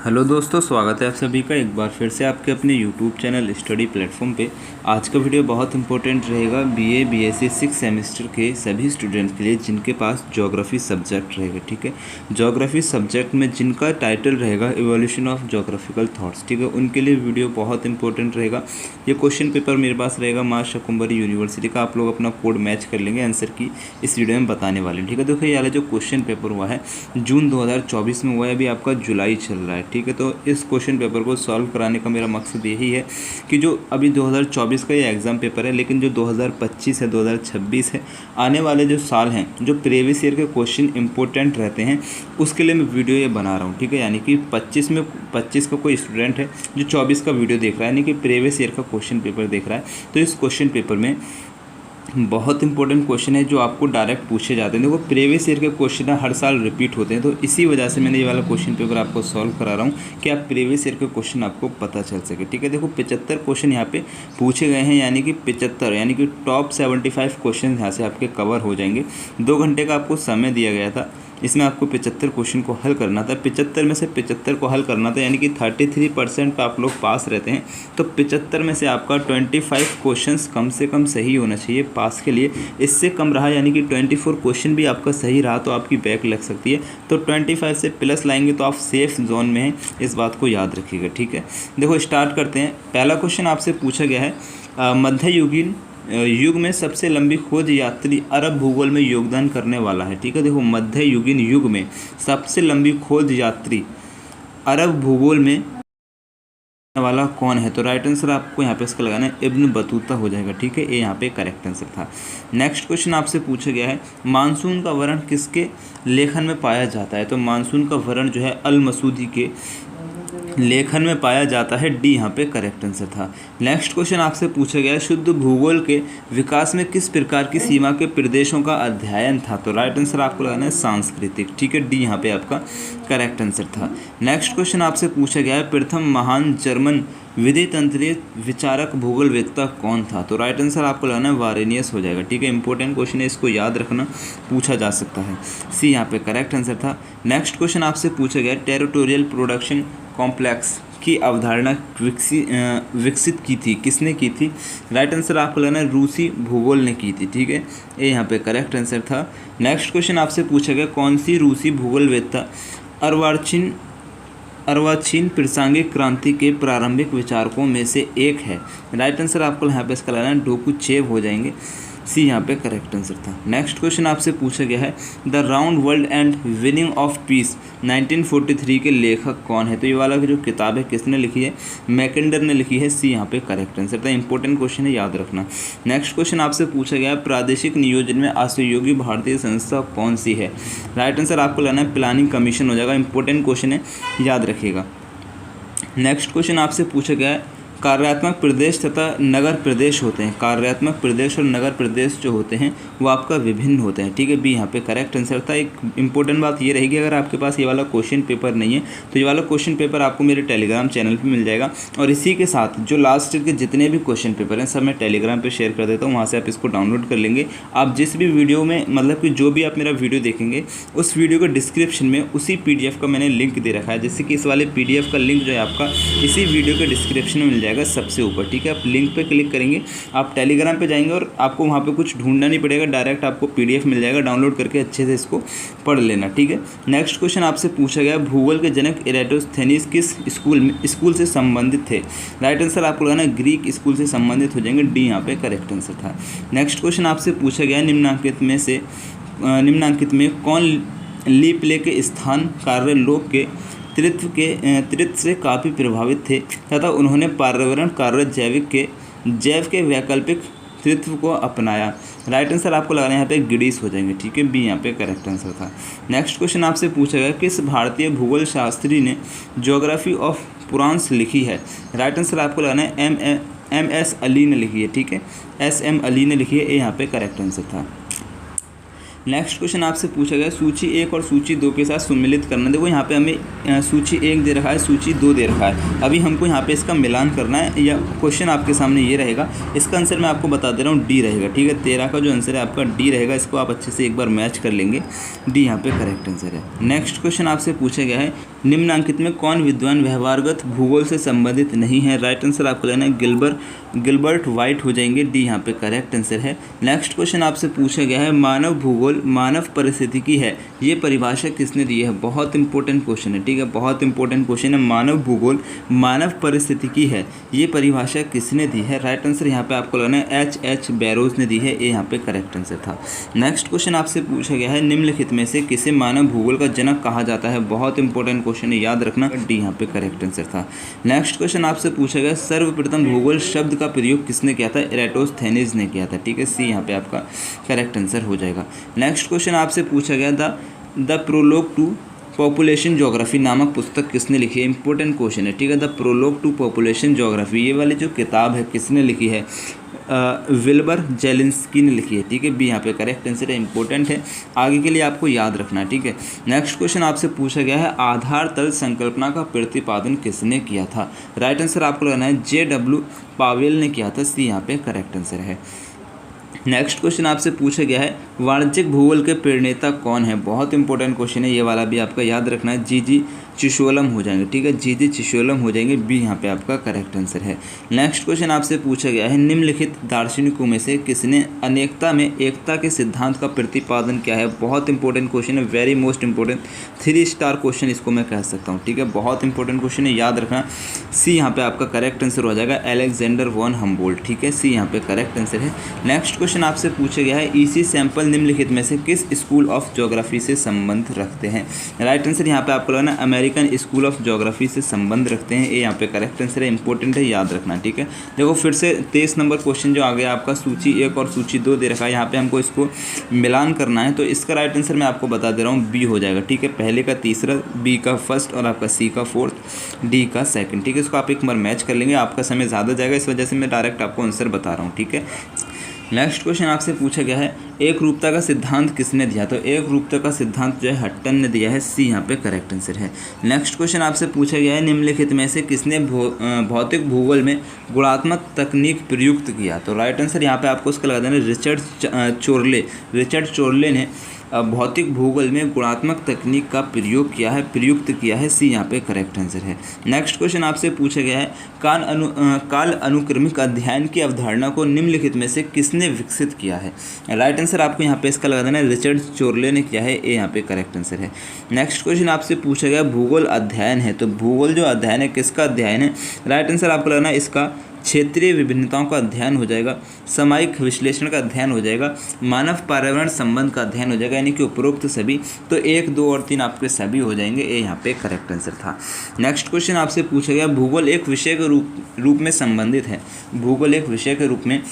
Hello दोस्तों, स्वागत है आप सभी का एक बार फिर से आपके अपने यूट्यूब चैनल स्टडी प्लेटफॉर्म पे। आज का वीडियो बहुत इंपॉर्टेंट रहेगा बीए बीएससी 6 सेमेस्टर के सभी स्टूडेंट के लिए जिनके पास ज्योग्राफी सब्जेक्ट रहेगा। ठीक है, ज्योग्राफी सब्जेक्ट में जिनका टाइटल रहेगा इवोल्यूशन ऑफ ज्योग्राफिकल थॉट्स, ठीक है, उनके लिए वीडियो बहुत इंपॉर्टेंट रहेगा। ये क्वेश्चन पेपर मेरे पास रहेगा माँ शाकुंभरी यूनिवर्सिटी का। आप लोग अपना कोड मैच कर लेंगे, आंसर की इस वीडियो में बताने वाले हैं। ठीक है, देखो ये वाला जो क्वेश्चन पेपर हुआ है जून 2024 में हुआ है, अभी आपका जुलाई चल रहा है। ठीक है, तो इस क्वेश्चन पेपर को सॉल्व कराने का मेरा मकसद यही है कि जो अभी 2024 का ये एग्ज़ाम पेपर है, लेकिन जो 2025 है 2026 है, आने वाले जो साल हैं, जो प्रीवियस ईयर के क्वेश्चन इंपॉर्टेंट रहते हैं, उसके लिए मैं वीडियो ये बना रहा हूँ। ठीक है, यानी कि 25 का कोई स्टूडेंट है जो 24 का वीडियो देख रहा है, यानी कि प्रीवियस ईयर का क्वेश्चन पेपर देख रहा है, तो इस क्वेश्चन पेपर में बहुत इंपॉर्टेंट क्वेश्चन है जो आपको डायरेक्ट पूछे जाते हैं। देखो प्रीवियस ईयर के क्वेश्चन हर साल रिपीट होते हैं, तो इसी वजह से मैंने ये वाला क्वेश्चन पेपर आपको सॉल्व करा रहा हूँ कि आप प्रीवियस ईयर के क्वेश्चन आपको पता चल सके। ठीक है, देखो 75 क्वेश्चन यहाँ पे पूछे गए हैं, यानी कि 75 यानी कि टॉप 75 क्वेश्चन यहाँ से आपके कवर हो जाएंगे। 2 घंटे का आपको समय दिया गया था, इसमें आपको 75 क्वेश्चन को हल करना था। 75 में से 75 को हल करना था, यानी कि 33% पे आप लोग पास रहते हैं। तो 75 में से आपका 25 क्वेश्चंस कम से कम सही होना चाहिए पास के लिए। इससे कम रहा, यानी कि 24 क्वेश्चन भी आपका सही रहा, तो आपकी बैक लग सकती है। तो 25 से प्लस लाएंगे तो आप सेफ जोन में हैं, इस बात को याद रखिएगा। ठीक है, देखो स्टार्ट करते हैं। पहला क्वेश्चन आपसे पूछा गया है मध्ययुगीन युग में सबसे लंबी खोज यात्री अरब भूगोल में योगदान करने वाला है। ठीक है, देखो मध्ययुगीन युग में सबसे लंबी खोज यात्री अरब भूगोल में वाला कौन है? तो राइट आंसर आपको यहाँ पे इसका लगाना है इब्न बतूता हो जाएगा। ठीक है, ये यहाँ पे करेक्ट आंसर था। नेक्स्ट क्वेश्चन आपसे पूछा गया है मानसून का वर्णन किसके लेखन में पाया जाता है? तो मानसून का वर्णन जो है अल मसूदी के लेखन में पाया जाता है। डी यहाँ पे करेक्ट आंसर था। नेक्स्ट क्वेश्चन आपसे पूछा गया है शुद्ध भूगोल के विकास में किस प्रकार की सीमा के प्रदेशों का अध्ययन था? तो राइट आंसर आपको लगाना है सांस्कृतिक। ठीक है, डी यहाँ पे आपका करेक्ट आंसर था। नेक्स्ट क्वेश्चन आपसे पूछा गया है प्रथम महान जर्मन विधि तंत्रीय विचारक भूगोलवेत्ता कौन था? तो राइट आंसर आपको लगाना है वारेनियस हो जाएगा। ठीक है, इंपॉर्टेंट क्वेश्चन है, इसको याद रखना, पूछा जा सकता है। सी यहाँ पे करेक्ट आंसर था। नेक्स्ट क्वेश्चन आपसे पूछा गया टेरिटोरियल प्रोडक्शन कॉम्प्लेक्स की अवधारणा विकसित की थी, किसने की थी? राइट आंसर आपको लगाना है रूसी भूगोल ने की थी। ठीक है, ये यहाँ पे करेक्ट आंसर था। नेक्स्ट क्वेश्चन आपसे पूछा गया कौन सी रूसी भूगोलवेत्ता अर्वाचीन प्रासंगिक क्रांति के प्रारंभिक विचारकों में से एक है? राइट आंसर आपको यहाँ पे इसका लगाना है डोकुचेव हो जाएंगे। सी यहाँ पे करेक्ट आंसर था। नेक्स्ट क्वेश्चन आपसे पूछा गया है the round world and winning of peace 1943 के लेखक कौन है? तो ये वाला जो किताब है किसने लिखी है? मैकेंडर ने लिखी है। सी यहाँ पे करेक्ट आंसर था। इंपॉर्टेंट क्वेश्चन है, याद रखना। नेक्स्ट क्वेश्चन आपसे पूछा गया है प्रादेशिक नियोजन में असहयोगी भारतीय संस्था कौन सी है? राइट आंसर आपको लेना है प्लानिंग कमीशन हो जाएगा। इंपॉर्टेंट क्वेश्चन है, याद रखिएगा। नेक्स्ट क्वेश्चन आपसे पूछा गया है कार्यात्मक प्रदेश तथा नगर प्रदेश होते हैं। कार्यात्मक प्रदेश और नगर प्रदेश जो होते हैं वो आपका विभिन्न होते हैं। ठीक है, बी यहाँ पे करेक्ट आंसर था। एक इंपॉर्टेंट बात ये रहेगी, अगर आपके पास ये वाला क्वेश्चन पेपर नहीं है तो ये वाला क्वेश्चन पेपर आपको मेरे टेलीग्राम चैनल पे मिल जाएगा, और इसी के साथ जो लास्ट ईयर के जितने भी क्वेश्चन पेपर हैं सब मैं टेलीग्राम पर शेयर कर देता हूँ, वहाँ से आप इसको डाउनलोड कर लेंगे। आप जिस भी वीडियो में, मतलब कि जो भी आप मेरा वीडियो देखेंगे उस वीडियो के डिस्क्रिप्शन में उसी PDF का मैंने लिंक दे रखा है, जैसे कि इस वाले PDF का लिंक जो है आपका इसी वीडियो के डिस्क्रिप्शन में मिल जाएगा सबसे ऊपर। ठीक है, आप लिंक पे क्लिक करेंगे, आप टेलीग्राम पे जाएंगे और आपको वहाँ पे कुछ ढूंढना नहीं पड़ेगा, डायरेक्ट आपको PDF मिल जाएगा। डाउनलोड करके अच्छे से इसको पढ़ लेना। ठीक है, नेक्स्ट क्वेश्चन आपसे पूछा गया भूगोल के जनक इरेटोस्थेनीस किस स्कूल से संबंधित थे? राइट आंसर आपको लगाना है ग्रीक स्कूल से संबंधित हो जाएंगे। डी यहाँ पे करेक्ट आंसर था। नेक्स्ट क्वेश्चन आपसे पूछा गया निम्नांकित में कौन लीप्ले के स्थान कार्य लोक के त्रित्व से काफ़ी प्रभावित थे तथा उन्होंने पर्यावरण कार्य जैव के वैकल्पिक त्रित्व को अपनाया? राइट आंसर आपको लगाना है यहाँ पे गिडीस हो जाएंगे। ठीक है, बी यहाँ पे करेक्ट आंसर था। नेक्स्ट क्वेश्चन आपसे पूछा गया किस भारतीय भूगोल शास्त्री ने ज्योग्राफी ऑफ पुरांस लिखी है? राइट आंसर आपको लगाना है MS अली ने लिखी है। ठीक है, SM अली ने लिखी है। ये यहाँ पे करेक्ट आंसर था। नेक्स्ट क्वेश्चन आपसे पूछा गया सूची 1 और सूची 2 के साथ सम्मिलित करना। देखो यहाँ पे हमें सूची 1 दे रखा है, सूची 2 दे रखा है। अभी हमको यहाँ पे इसका मिलान करना है, या क्वेश्चन आपके सामने ये रहेगा। इसका आंसर मैं आपको बता दे रहा हूँ, डी रहेगा। ठीक है, 13 का जो आंसर है आपका डी रहेगा। इसको आप अच्छे से एक बार मैच कर लेंगे। डी यहाँ पे करेक्ट आंसर है। नेक्स्ट क्वेश्चन आपसे पूछा गया है निम्नांकित में कौन विद्वान व्यवहारगत भूगोल से संबंधित नहीं है? राइट आंसर आपको लेना है गिलबर्ट वाइट हो जाएंगे, डी यहाँ पे करेक्ट आंसर है। नेक्स्ट क्वेश्चन आपसे पूछा गया है मानव भूगोल मानव परिस्थितिकी है, ये परिभाषा किसने दी है? बहुत इंपॉर्टेंट क्वेश्चन है, ठीक है, बहुत इंपॉर्टेंट क्वेश्चन है। मानव भूगोल मानव परिस्थितिकी है, ये परिभाषा किसने दी है? राइट आंसर यहाँ पे आपको लेना है एच बैरोज ने दी है, ये यहाँ पे करेक्ट आंसर था। नेक्स्ट क्वेश्चन आपसे पूछा गया है निम्नलिखित में से किसे मानव भूगोल का जनक कहा जाता है? बहुत इंपॉर्टेंट क्वेश्चन है, याद रखना, डी यहाँ पे करेक्ट आंसर था। नेक्स्ट क्वेश्चन आपसे पूछा गया सर्वप्रथम भूगोल शब्द का प्रयोग किसने किया था? एराटोस्थेनीज ने किया था, ठीक है, सी यहाँ पे आपका करेक्ट आंसर हो जाएगा। नेक्स्ट क्वेश्चन आपसे पूछा गया the prologue to population geography नामक पुस्तक किसने लिखी है? इंपॉर्टेंट क्वेश्चन है, ठीक है। The prologue to population geography, ये वाली जो किताब है किसने लिखी है? विल्बर जेलिंस्की ने लिखी है, ठीक है, बी यहाँ पे करेक्ट आंसर है, इंपॉर्टेंट है, आगे के लिए आपको याद रखना है, ठीक है। नेक्स्ट क्वेश्चन आपसे पूछा गया है आधार तल संकल्पना का प्रतिपादन किसने किया था? राइट आंसर आपको लगाना है JW पावेल ने किया था, सी यहाँ पे करेक्ट आंसर है। नेक्स्ट क्वेश्चन आपसे पूछा गया है वाणिज्यिक भूगोल के प्रणेता कौन है? बहुत इंपॉर्टेंट क्वेश्चन है, ये वाला भी आपका याद रखना है, जी चिशोलम हो जाएंगे, ठीक है, जी चिशोलम हो जाएंगे, बी यहाँ पे आपका करेक्ट आंसर है। नेक्स्ट क्वेश्चन आपसे पूछा गया है निम्नलिखित दार्शनिकों में से किसने अनेकता में एकता के सिद्धांत का प्रतिपादन किया है? बहुत इंपॉर्टेंट क्वेश्चन है, very most important, 3 star question इसको मैं कह सकता हूँ, ठीक है, बहुत इंपॉर्टेंट क्वेश्चन है, याद रखना, सी यहाँ पे आपका करेक्ट आंसर हो जाएगा अलेक्जेंडर वॉन हम्बोल्ट, ठीक है, सी यहाँ पे करेक्ट आंसर है। नेक्स्ट क्वेश्चन आपसे पूछा गया है ईसी सैंपल निम्नलिखित में से किस स्कूल ऑफ ज्योग्राफी से संबंध रखते हैं? राइट आंसर यहाँ पे आपको लगना अमेरिकन स्कूल ऑफ ज्योग्राफी से संबंध रखते हैं, ये यहाँ पे करेक्ट आंसर है, इंपॉर्टेंट है, याद रखना, ठीक है। देखो फिर से 23 नंबर क्वेश्चन जो आ गया आपका सूची 1 और सूची 2 दे रखा है, यहाँ पे हमको इसको मिलान करना है, तो इसका राइट आंसर मैं आपको बता दे रहा हूँ, बी हो जाएगा, ठीक है, पहले का तीसरा, बी का फर्स्ट और आपका सी का फोर्थ, डी का सेकंड, ठीक है, इसको आप एक बार मैच कर लेंगे, आपका समय ज़्यादा जाएगा, इस वजह से मैं डायरेक्ट आपको आंसर बता रहा हूँ, ठीक है। नेक्स्ट क्वेश्चन आपसे पूछा गया है एक रूपता का सिद्धांत किसने दिया? तो एक रूपता का सिद्धांत जो है हट्टन ने दिया है, सी यहाँ पे करेक्ट आंसर है। नेक्स्ट क्वेश्चन आपसे पूछा गया है निम्नलिखित में से किसने भौतिक भूगोल में गुणात्मक तकनीक प्रयुक्त किया? तो राइट आंसर यहाँ पे आपको उसका लगा देना रिचर्ड चोरले ने भौतिक भूगोल में गुणात्मक तकनीक का प्रयुक्त किया है, सी यहाँ पे करेक्ट आंसर है। नेक्स्ट क्वेश्चन आपसे पूछा गया है काल अनुक्रमिक अध्ययन की अवधारणा को निम्नलिखित में से किसने विकसित किया है? राइट आंसर आपको यहाँ पे इसका लगा देना है रिचर्ड चोरले ने किया है, ये यहाँ पे करेक्ट आंसर है। नेक्स्ट क्वेश्चन आपसे पूछा गया भूगोल अध्ययन है, तो भूगोल जो अध्ययन है किसका अध्ययन है? राइट आंसर आपको लगना है इसका क्षेत्रीय विभिन्नताओं का अध्ययन हो जाएगा, सामयिक विश्लेषण का अध्ययन हो जाएगा, मानव पर्यावरण संबंध का अध्ययन हो जाएगा, यानी कि उपरोक्त सभी, तो 1, 2 और 3 आपके सभी हो जाएंगे, ये यहाँ पे करेक्ट आंसर था। नेक्स्ट क्वेश्चन आपसे पूछा गया भूगोल एक विषय के रूप में संबंधित है, भूगोल एक विषय के रूप में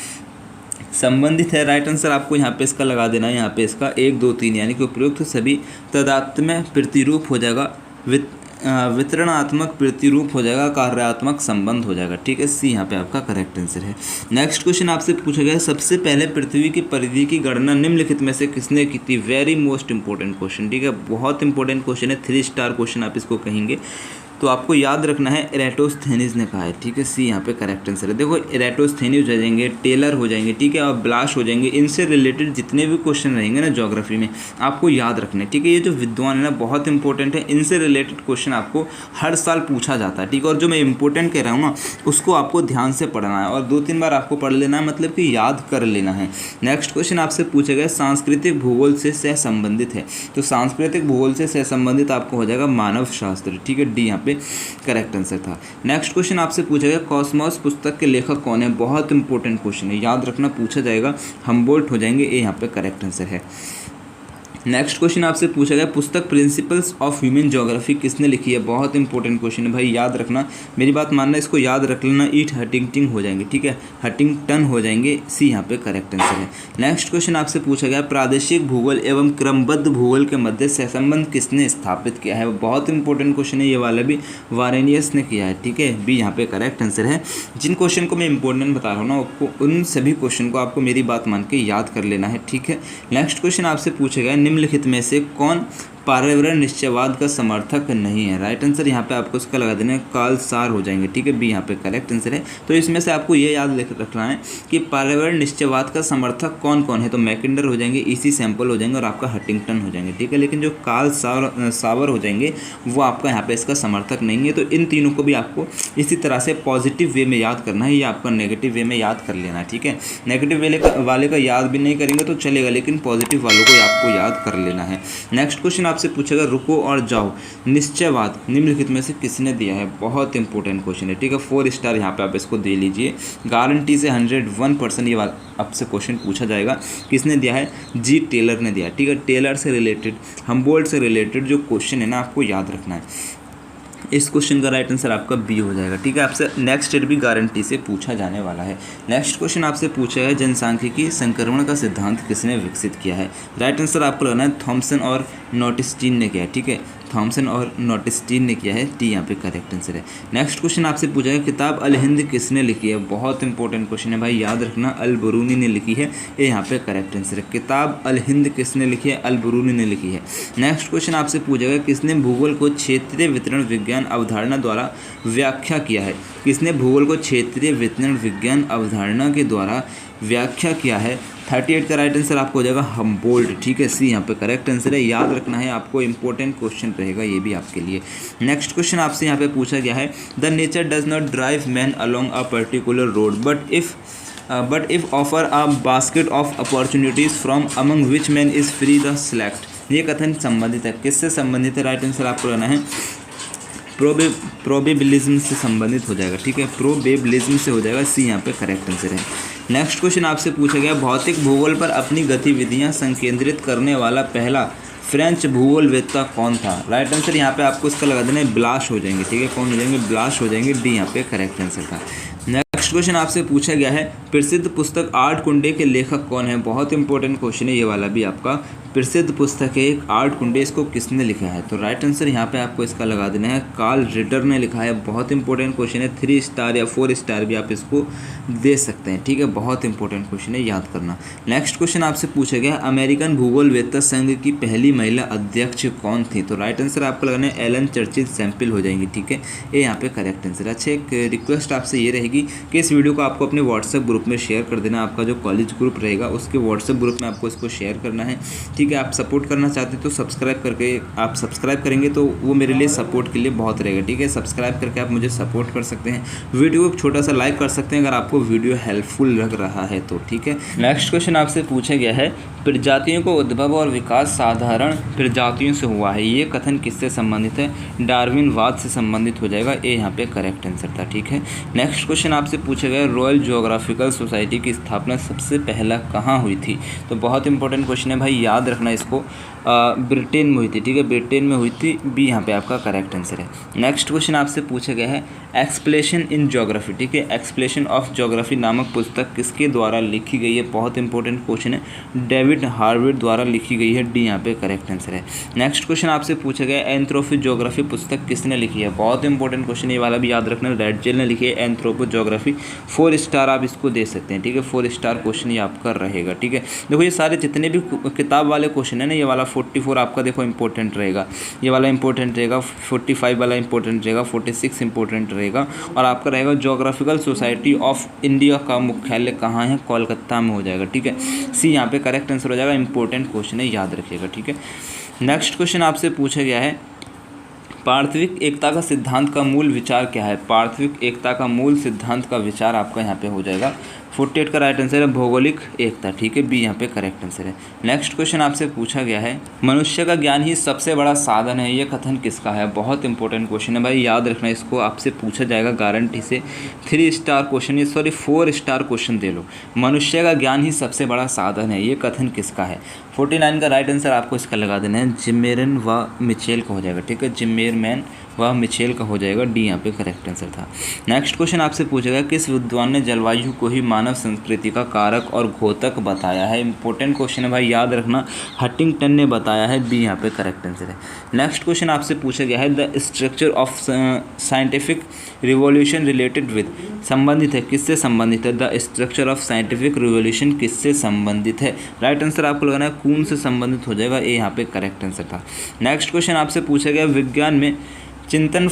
संबंधित है, राइट आंसर आपको यहाँ पे इसका लगा देना है, यहाँ पे इसका 1, 2, 3 यानी कि उपरोक्त सभी, तदात्म्य प्रतिरूप हो जाएगा, वितरणात्मक प्रतिरूप हो जाएगा, कार्यात्मक संबंध हो जाएगा, ठीक है, सी यहाँ पे आपका करेक्ट आंसर है। नेक्स्ट क्वेश्चन आपसे पूछा गया सबसे पहले पृथ्वी की परिधि की गणना निम्नलिखित में से किसने की थी? वेरी मोस्ट इंपॉर्टेंट क्वेश्चन, ठीक है, बहुत इंपॉर्टेंट क्वेश्चन है, 3 स्टार क्वेश्चन आप इसको कहेंगे, तो आपको याद रखना है एराटोस्थेनीज ने कहा है, ठीक है, सी यहाँ पे करेक्ट आंसर है। देखो एराटोस्थेनीज हो जाएंगे, टेलर हो जाएंगे, ठीक है, और ब्लाश हो जाएंगे, इनसे रिलेटेड जितने भी क्वेश्चन रहेंगे ना ज्योग्राफी में आपको याद रखने, ठीक है, ये जो विद्वान है ना बहुत इंपॉर्टेंट है, इनसे रिलेटेड क्वेश्चन आपको हर साल पूछा जाता है, ठीक है, और जो मैं इंपॉर्टेंट कह रहा हूँ ना उसको आपको ध्यान से पढ़ना है और 2-3 बार आपको पढ़ लेना है, मतलब कि याद कर लेना है। नेक्स्ट क्वेश्चन आपसे पूछा गया सांस्कृतिक भूगोल से सह संबंधित है, तो सांस्कृतिक भूगोल से सह संबंधित आपको हो जाएगा मानव शास्त्र, ठीक है, डी यहाँ पे करेक्ट आंसर था। नेक्स्ट क्वेश्चन आपसे पूछा गया कॉस्मोस पुस्तक के लेखक कौन है? बहुत इंपॉर्टेंट क्वेश्चन है, याद रखना, पूछा जाएगा, हम्बोल्ट हो जाएंगे, ये यहाँ पे करेक्ट आंसर है। नेक्स्ट क्वेश्चन आपसे पूछा गया पुस्तक प्रिंसिपल्स ऑफ ह्यूमन ज्योग्राफी किसने लिखी है? बहुत इंपॉर्टेंट क्वेश्चन है भाई, याद रखना, मेरी बात मानना, इसको याद रख लेना, ईट हटिंगटन हो जाएंगे, ठीक है, हटिंगटन हो जाएंगे, सी यहाँ पे करेक्ट आंसर है। नेक्स्ट क्वेश्चन आपसे पूछा गया प्रादेशिक भूगोल एवं क्रमबद्ध भूगोल के मध्य सहसंबंध किसने स्थापित किया है? बहुत इंपॉर्टेंट क्वेश्चन है, ये वाला भी वारेनियस ने किया है, ठीक है, बी यहाँ पे करेक्ट आंसर है। जिन क्वेश्चन को मैं इंपॉर्टेंट बता रहा हूँ ना आपको, उन सभी क्वेश्चन को आपको मेरी बात मान के याद कर लेना है, ठीक है। नेक्स्ट क्वेश्चन आपसे पूछा गया निम्नलिखित में से कौन पर्यावरण निश्चयवाद का समर्थक नहीं है। राइट आंसर यहाँ पे आपको इसका लगा देना है कार्ल सार हो जाएंगे, ठीक है, बी यहाँ पे करेक्ट आंसर है। तो इसमें से आपको ये याद रखना है कि पर्यावरण निश्चयवाद का समर्थक कौन कौन है, तो मैकिंडर हो जाएंगे, ईसी सैम्पल हो जाएंगे और आपका हंटिंगटन हो जाएंगे, ठीक है। लेकिन जो कार्ल सावर हो जाएंगे वो आपका यहाँ पे इसका समर्थक नहीं है। तो इन तीनों को भी आपको इसी तरह से पॉजिटिव वे में याद करना है या आपका नेगेटिव वे में याद कर लेना है, ठीक है। नेगेटिव वाले का याद भी नहीं करेंगे तो चलेगा, लेकिन पॉजिटिव वालों को आपको याद कर लेना है। नेक्स्ट क्वेश्चन आपसे पूछेगा रुको और जाओ निश्चयवाद निम्नलिखित में से किसने दिया है। बहुत इंपॉर्टेंट क्वेश्चन है, ठीक है। 4 स्टार यहाँ पे आप इसको दे लीजिए, गारंटी से 101% ये आपसे क्वेश्चन पूछा जाएगा। किसने दिया है, जी टेलर ने दिया है, ठीक है। टेलर से रिलेटेड, हम्बोल्ट से रिलेटेड जो क्वेश्चन है ना आपको याद रखना है। इस क्वेश्चन का राइट आंसर आपका बी हो जाएगा, ठीक है। आपसे नेक्स्ट ईयर भी गारंटी से पूछा जाने वाला है। नेक्स्ट क्वेश्चन आपसे पूछा है जनसांख्यिकी संक्रमण का सिद्धांत किसने विकसित किया है। राइट आंसर आपको लगाना है थॉमसन और नोटिस्टीन ने किया है, ठीक है। थॉमसन और नोटिस्टीन ने किया है, टी यहाँ पे करेक्ट आंसर है। नेक्स्ट क्वेश्चन आपसे पूछा है किताब अल हिंद किसने लिखी है। बहुत इंपॉर्टेंट क्वेश्चन है भाई, याद रखना, अल बरूनी ने लिखी है, ये यहाँ पे करेक्ट आंसर है। किताब अल हिंद किसने लिखी है, अल बरूनी ने लिखी है। नेक्स्ट क्वेश्चन आपसे पूछेगा किसने भूगोल को क्षेत्रीय वितरण विज्ञान अवधारणा द्वारा व्याख्या किया है। किसने भूगोल को क्षेत्रीय वितरण विज्ञान अवधारणा के द्वारा व्याख्या किया है। 38 का राइट आंसर आपको हो जाएगा हम्बोल्ट, ठीक है, सी यहाँ पे करेक्ट आंसर है। याद रखना है आपको, इंपॉर्टेंट क्वेश्चन रहेगा ये भी आपके लिए। नेक्स्ट क्वेश्चन आपसे यहाँ पे पूछा गया है the nature does not drive man along a particular road but if offer a basket of opportunities from among which man is free the select. ये कथन संबंधित है, किससे संबंधित है, राइट आंसर आपको लेना है प्रोबेबिलिज्म से संबंधित हो जाएगा, ठीक है, प्रोबेबिलिज्म से हो जाएगा, सी यहाँ पे करेक्ट आंसर है। नेक्स्ट क्वेश्चन आपसे पूछा गया भौतिक भूगोल पर अपनी गतिविधियां संकेंद्रित करने वाला पहला फ्रेंच भूगोलवेत्ता कौन था। राइट आंसर यहाँ पे आपको इसका लगा देना है ब्लाश हो जाएंगे, ठीक है, कौन हो जाएंगे, ब्लाश हो जाएंगे, डी यहाँ पे करेक्ट आंसर था। नेक्स्ट क्वेश्चन आपसे पूछा गया है प्रसिद्ध पुस्तक आठ कुंडे के लेखक कौन है। बहुत इंपॉर्टेंट क्वेश्चन है ये वाला भी आपका। प्रसिद्ध पुस्तक है एक आठ कुंडे, इसको किसने लिखा है, तो राइट आंसर यहाँ पे आपको इसका लगा देना है कार्ल रिटर ने लिखा है। बहुत इंपॉर्टेंट क्वेश्चन है, 3 स्टार या 4 स्टार भी आप इसको दे सकते हैं, ठीक है, बहुत इंपॉर्टेंट क्वेश्चन है, याद करना। नेक्स्ट क्वेश्चन आपसे पूछा गया अमेरिकन भूगोलवेत्ता संघ की पहली महिला अध्यक्ष कौन थी, तो राइट आंसर आपको लगाना है एलन चर्चिल सैम्पल हो जाएंगी, ठीक है, ये यहाँ पे करेक्ट आंसर। अच्छा, एक रिक्वेस्ट आपसे ये रहेगी कि इस वीडियो को आपको अपने व्हाट्सएप ग्रुप में शेयर कर देना। आपका जो कॉलेज ग्रुप रहेगा उसके व्हाट्सएप ग्रुप में आपको इसको शेयर करना है, ठीक है। आप सपोर्ट करना चाहते हैं तो सब्सक्राइब करके, आप सब्सक्राइब करेंगे तो वो मेरे लिए सपोर्ट के लिए बहुत रहेगा, ठीक है। सब्सक्राइब करके आप मुझे सपोर्ट कर सकते हैं, वीडियो को छोटा सा लाइक कर सकते हैं अगर आपको वीडियो हेल्पफुल लग रहा है तो, ठीक है। नेक्स्ट क्वेश्चन आपसे पूछा गया है प्रजातियों को उद्भव और विकास साधारण प्रजातियों से हुआ है, ये कथन किससे संबंधित है, डार्विनवाद से संबंधित हो जाएगा, ये यहाँ पे करेक्ट आंसर था, ठीक है। नेक्स्ट क्वेश्चन आपसे पूछा गया रॉयल जियोग्राफिकल सोसाइटी की स्थापना सबसे पहला कहाँ हुई थी, तो बहुत इंपॉर्टेंट क्वेश्चन है भाई, याद रखना इसको, ब्रिटेन में हुई थी, ठीक है, ब्रिटेन में हुई थी, बी यहाँ पे आपका करेक्ट आंसर है। नेक्स्ट क्वेश्चन आपसे पूछा गया है एक्सप्लेशन इन ज्योग्राफी, ठीक है, एक्सप्लेशन ऑफ ज्योग्राफी नामक पुस्तक किसके द्वारा लिखी गई है, बहुत इंपॉर्टेंट क्वेश्चन है, डेविड हार्वर्ड द्वारा लिखी गई है, डी यहाँ पे करेक्ट आंसर है। नेक्स्ट क्वेश्चन आपसे पूछा गया एंथ्रोपो ज्योग्राफी पुस्तक किसने लिखी है, बहुत इंपॉर्टेंट क्वेश्चन, ये वाला भी याद रखना, रेडजेल ने लिखी है एंथ्रोपो ज्योग्राफी, 4 स्टार आप इसको दे सकते हैं, ठीक है, 4 स्टार क्वेश्चन ये आपका रहेगा, ठीक है। देखो ये सारे जितने भी किताब वाले क्वेश्चन है ना, ये वाला 44 आपका देखो इंपॉर्टेंट रहेगा, ये वाला इंपॉर्टेंट रहेगा, 45 वाला इंपॉर्टेंट रहेगा, 46 इंपॉर्टेंट रहेगा, और आपका रहेगा ज्योग्राफिकल सोसाइटी ऑफ इंडिया का मुख्यालय कहाँ है, कोलकाता में हो जाएगा, ठीक है, सी यहाँ पे करेक्ट आंसर हो जाएगा। इंपॉर्टेंट क्वेश्चन है, याद रखिएगा, ठीक है। नेक्स्ट क्वेश्चन आपसे पूछा गया है पार्थिविक एकता का सिद्धांत का मूल विचार क्या है, पार्थिविक एकता का मूल सिद्धांत का विचार आपका यहाँ पे हो जाएगा 48 का राइट आंसर है भौगोलिक एकता, ठीक है, बी यहाँ पे करेक्ट आंसर है। नेक्स्ट क्वेश्चन आपसे पूछा गया है मनुष्य का ज्ञान ही सबसे बड़ा साधन है, ये कथन किसका है, बहुत इंपॉर्टेंट क्वेश्चन है भाई, याद रखना इसको, आपसे पूछा जाएगा गारंटी से, 3 स्टार क्वेश्चन, 4 स्टार क्वेश्चन दे लो, मनुष्य का ज्ञान ही सबसे बड़ा साधन है, ये कथन किसका है। 49 का राइट आंसर आपको इसका लगा देना है जिमेरन व मिचेल का हो जाएगा, ठीक है, जिमेरमैन वह मिचेल का हो जाएगा, डी यहाँ पे करेक्ट आंसर था। नेक्स्ट क्वेश्चन आपसे पूछेगा किस विद्वान ने जलवायु को ही मानव संस्कृति का कारक और घोतक बताया है। इंपॉर्टेंट क्वेश्चन है भाई, याद रखना, हंटिंगटन ने बताया है, बी यहाँ पे करेक्ट आंसर है। नेक्स्ट क्वेश्चन आपसे पूछा गया है the structure of scientific revolution related with, संबंधित है, किससे संबंधित है। The structure of scientific revolution किससे संबंधित है। राइट आंसर आपको लगाना है कौन से संबंधित हो जाएगा, ए यहाँ पे करेक्ट आंसर था। नेक्स्ट क्वेश्चन आपसे पूछा गया विज्ञान में चिंतन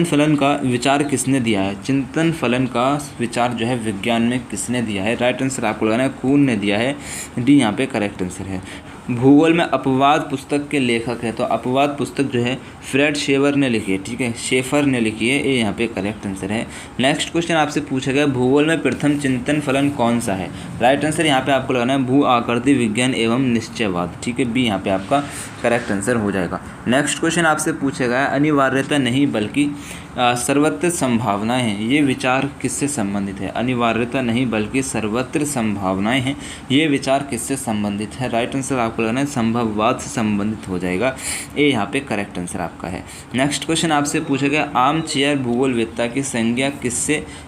फलन का विचार किसने दिया है। चिंतन फलन का विचार जो है विज्ञान में किसने दिया है। राइट आंसर आपको लगाना है कौन ने दिया है, डी यहाँ पे करेक्ट आंसर है। भूगोल में अपवाद पुस्तक के लेखक है, तो अपवाद पुस्तक जो है फ्रेड शेवर ने लिखी है, ठीक है, शेफर ने लिखी है, ये यहाँ पे करेक्ट आंसर है। नेक्स्ट क्वेश्चन आपसे पूछा गया भूगोल में प्रथम चिंतन फलन कौन सा है। राइट आंसर यहाँ पे आपको लगाना है भू आकृति विज्ञान एवं निश्चयवाद, ठीक है, बी यहाँ पे आपका करेक्ट आंसर हो जाएगा। नेक्स्ट क्वेश्चन आपसे पूछा गया अनिवार्यता नहीं बल्कि सर्वत्र संभावनाएं हैं, ये विचार किससे संबंधित है। अनिवार्यता नहीं बल्कि सर्वत्र संभावनाएं हैं, ये विचार किससे संबंधित है। राइट आंसर आपको लगना है संभववाद से संबंधित हो जाएगा, ए यहाँ पे करेक्ट आंसर आपका है। नेक्स्ट क्वेश्चन आपसे पूछा गया आम चेयर भूगोलवेत्ता की संज्ञा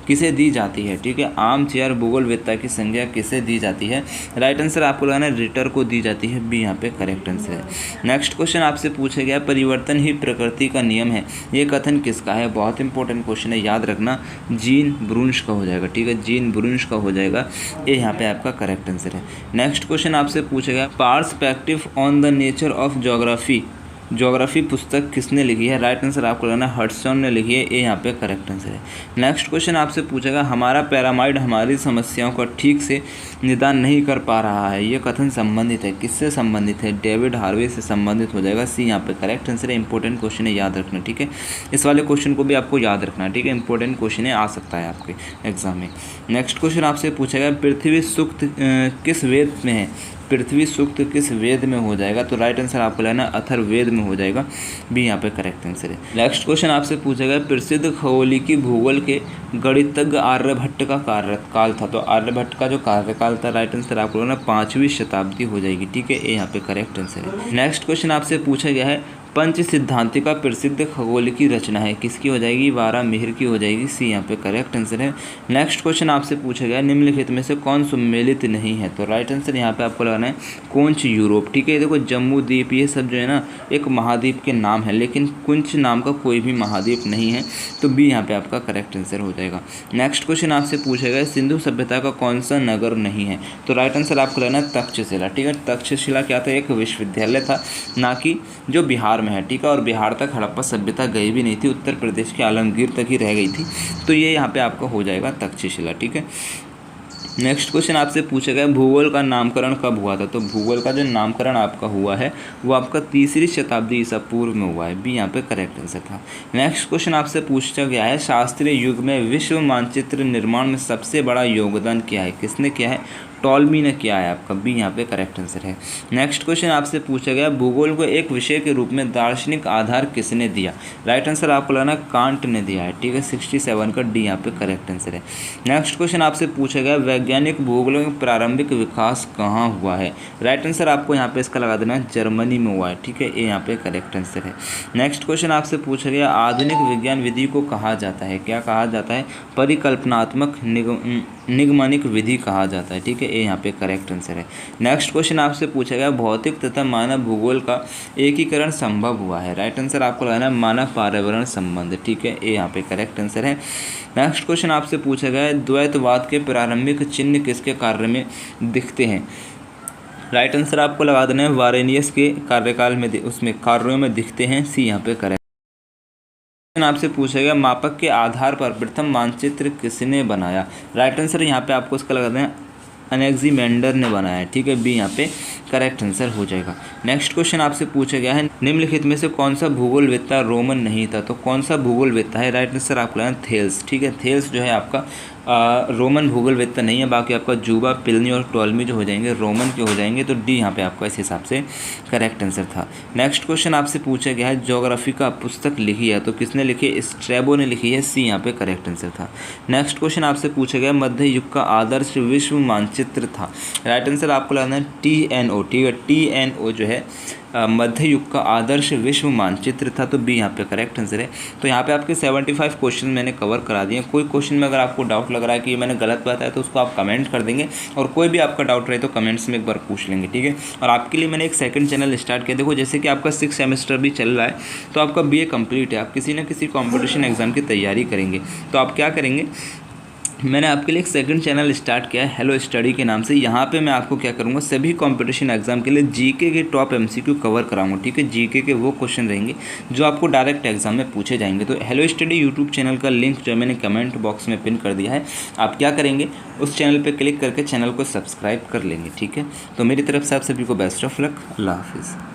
किसे दी जाती है, ठीक है, आम चेयर भूगोलवेत्ता की संज्ञा किसे दी जाती है। राइट आंसर आपको लगाना है रिटर को दी जाती है, बी यहाँ पे करेक्ट आंसर है। नेक्स्ट क्वेश्चन आपसे पूछा गया परिवर्तन ही प्रकृति का नियम है, ये कथन किसका है। बहुत इंपॉर्टेंट क्वेश्चन है, याद रखना, जीन ब्रूनश का हो जाएगा, ठीक है, जीन ब्रूनश का हो जाएगा, ये यहाँ पे आपका करेक्ट आंसर है। नेक्स्ट क्वेश्चन आपसे पूछा गया perspective on the nature of geography पुस्तक किसने लिखी है। राइट आंसर आपको लगाना है हडसन ने लिखी है, ये यहाँ पे करेक्ट आंसर है। नेक्स्ट क्वेश्चन आपसे पूछेगा हमारा पैरामाइड हमारी समस्याओं का ठीक से निदान नहीं कर पा रहा है, ये कथन संबंधित है, किससे संबंधित है। डेविड हार्वे से संबंधित हो जाएगा, सी यहाँ पे करेक्ट आंसर है। इंपॉर्टेंट क्वेश्चन है, याद रखना, ठीक है, इस वाले क्वेश्चन को भी आपको याद रखना, ठीक है, इंपॉर्टेंट क्वेश्चन है, आ सकता है आपके एग्जाम में। नेक्स्ट क्वेश्चन आपसे पूछेगा पृथ्वी सूक्त किस वेद में है, पृथ्वी सूक्त किस वेद में हो जाएगा, तो राइट आंसर आपको लेना अथर्ववेद में हो जाएगा, बी यहाँ पे करेक्ट आंसर है। नेक्स्ट क्वेश्चन आपसे पूछेगा प्रसिद्ध खगोलिकी भूगोल के गणितज्ञ आर्यभट्ट का कार्यकाल था, तो आर्यभट्ट का जो कार्यकाल था, राइट आंसर आपको लेना 5वीं शताब्दी हो जाएगी, ठीक है, ये यहाँ पे करेक्ट आंसर है। नेक्स्ट क्वेश्चन आपसे पूछा गया है पंच सिद्धांतिका प्रसिद्ध खगोलिकी रचना है, किसकी हो जाएगी, वारामिहिर की हो जाएगी, सी यहाँ पे करेक्ट आंसर है। नेक्स्ट क्वेश्चन आपसे पूछा गया निम्नलिखित में से कौन सम्मिलित नहीं है, तो राइट आंसर यहाँ पे आपको लगाना है कुंच यूरोप, ठीक है। देखो जम्मू द्वीप ये सब जो है ना एक महाद्वीप के नाम है, लेकिन कुंच नाम का कोई भी महाद्वीप नहीं है, तो बी यहाँ पे आपका करेक्ट आंसर हो जाएगा। नेक्स्ट क्वेश्चन आपसे पूछा गया सिंधु सभ्यता का कौन सा नगर नहीं है, तो राइट आंसर आपको लगाना है तक्षशिला, ठीक है। तक्षशिला क्या था, एक विश्वविद्यालय था, ना कि जो बिहार में है, ठीक है, और बिहार तक हड़प्पा सभ्यता गई भी नहीं थी, उत्तर प्रदेश के आलमगीर तक ही रह गई थी, तो ये यहाँ पे आपका हो जाएगा तक्षशिला, ठीक है। नेक्स्ट क्वेश्चन आपसे पूछा गया भूगोल का नामकरण कब हुआ था, तो भूगोल का जो नामकरण आपका हुआ है वो आपका 3री शताब्दी ईसा पूर्व में हुआ है, बी यहाँ पे करेक्ट आंसर था। नेक्स्ट क्वेश्चन आपसे पूछा गया है शास्त्रीय युग में विश्व मानचित्र निर्माण में सबसे बड़ा योगदान क्या है, किसने किया है, टॉलमी ने किया है, आपका बी यहाँ पे करेक्ट आंसर है। नेक्स्ट क्वेश्चन आपसे पूछा गया भूगोल को एक विषय के रूप में दार्शनिक आधार किसने दिया, राइट आंसर आपको लगाना कांट ने दिया है, ठीक है, 67 का डी यहाँ पे करेक्ट आंसर है। नेक्स्ट क्वेश्चन आपसे पूछा गया वैज्ञानिक भूगोल का प्रारंभिक विकास कहाँ हुआ है, राइट आंसर आपको यहाँ पे इसका लगा देना है जर्मनी में हुआ है, ठीक है, ये यहाँ पे करेक्ट आंसर है। नेक्स्ट क्वेश्चन आपसे पूछा गया आधुनिक विज्ञान विधि को कहा जाता है, क्या कहा जाता है, परिकल्पनात्मक निगमनिक विधि कहा जाता है, ठीक है, ये यहाँ पे करेक्ट आंसर है। नेक्स्ट क्वेश्चन आपसे पूछा गया भौतिक तथा मानव भूगोल का एकीकरण संभव हुआ है, राइट आंसर आपको लगाना है मानव पर्यावरण संबंध, ठीक है, ये यहाँ पे करेक्ट आंसर है। नेक्स्ट क्वेश्चन आपसे पूछा गया द्वैतवाद के प्रारंभिक चिन्ह किसके कार्य में दिखते हैं, राइट आंसर आपको लगा देना है वारेनियस के कार्यकाल में उसमें कार्यों में दिखते हैं, सी यहाँ पे करेक्ट। आपसे पूछा गया मापक के आधार पर प्रथम मानचित्र किसने बनाया, राइट आंसर यहाँ पे आपको इसका लगा देना अनेक्सिमेंडर ने बनाया है, ठीक है, बी यहाँ पे करेक्ट आंसर हो जाएगा। नेक्स्ट क्वेश्चन आपसे पूछा गया है निम्नलिखित में से कौन सा भूगोलवेत्ता रोमन नहीं था, तो कौन सा भूगोलवेत्ता है, राइट आंसर आपको लगाना थेल्स, ठीक है, थेल्स जो है आपका रोमन भूगोलवेत्ता नहीं है, बाकी आपका जुबा पिलनी और टॉलमी जो हो जाएंगे रोमन के हो जाएंगे, तो डी यहाँ पे आपका इस हिसाब से करेक्ट आंसर था। नेक्स्ट क्वेश्चन आपसे पूछा गया है ज्योग्राफी का पुस्तक लिखी है, तो किसने लिखी है, स्ट्रैबो ने लिखी है, सी यहाँ पे करेक्ट आंसर था। नेक्स्ट क्वेश्चन आपसे पूछा गया मध्य युग का आदर्श विश्व मानचित्र था, राइट आंसर आपको लगाना है TNO, ठीक है। TNO जो है मध्य युग का आदर्श विश्व मानचित्र था, तो बी यहाँ पे करेक्ट आंसर है। तो यहाँ पे आपके 75 क्वेश्चन मैंने कवर करा दिए। कोई क्वेश्चन में अगर आपको डाउट लग रहा है कि ये मैंने गलत बताया तो उसको आप कमेंट कर देंगे, और कोई भी आपका डाउट रहे तो कमेंट्स में एक बार पूछ लेंगे, ठीक है। और आपके लिए मैंने एक सेकंड चैनल स्टार्ट किया। देखो जैसे कि आपका 6 सेमेस्टर भी चल रहा है, तो आपका BA कंप्लीट है, आप किसी न किसी कॉम्पिटिशन एग्जाम की तैयारी करेंगे, तो आप क्या करेंगे, मैंने आपके लिए एक सेकंड चैनल स्टार्ट किया है हेलो स्टडी के नाम से। यहाँ पे मैं आपको क्या करूँगा, सभी कंपटीशन एग्जाम के लिए जीके के टॉप MCQ कवर कराऊंगा, ठीक है। जीके के वो क्वेश्चन रहेंगे जो आपको डायरेक्ट एग्जाम में पूछे जाएंगे। तो हेलो स्टडी यूट्यूब चैनल का लिंक जो मैंने कमेंट बॉक्स में पिन कर दिया है, आप क्या करेंगे, उस चैनल पर क्लिक करके चैनल को सब्सक्राइब कर लेंगे, ठीक है। तो मेरी तरफ से आप सभी को बेस्ट ऑफ लक, अल्लाह हाफिज़।